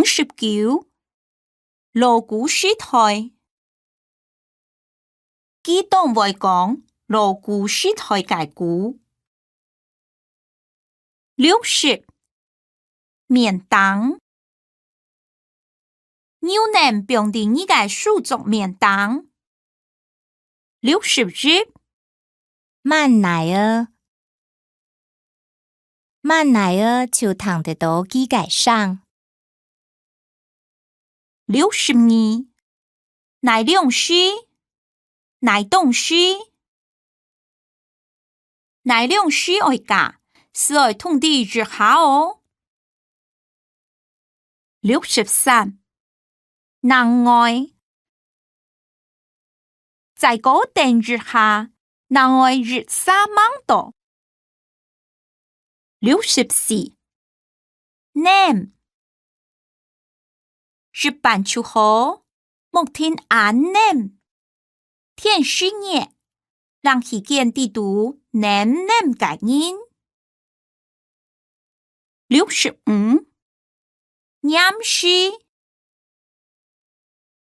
59鑼鼓書台機動會講鑼鼓書台解鼓60免當有人標定一個數族免當61慢來啊，慢來啊就躺得到機改上62乃兩須乃動須乃兩須愛架是愛通地之下哦63能愛在高燈之下能愛日曬芒多64nem日板秋後木天安 nem 天使熱讓起見地圖 nem 感應65念書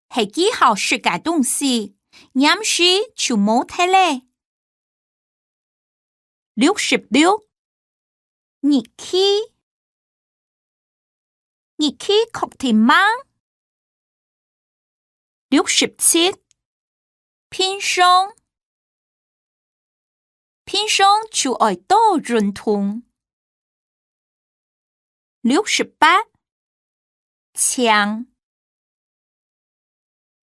係幾好食嘅東西念書就冇睇咧66日期確定嗎67偏鬆就愛多運動68青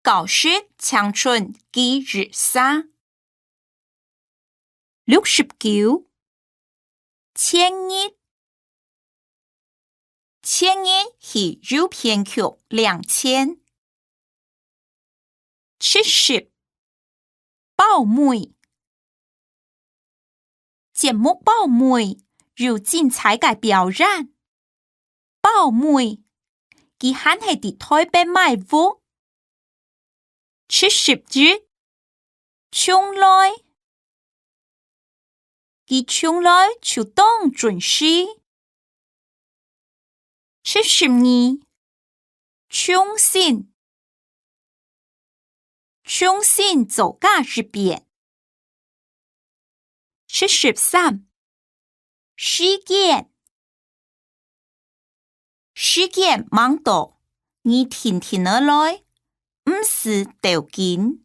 搞事青春幾日殺69千日係右偏曲2000 70報妹節目報妹有精彩嘅表演報妹佢還係喺台北賣屋71從來佢從來就當準時72重新走架日變73事件忙到你天天而來唔是掉緊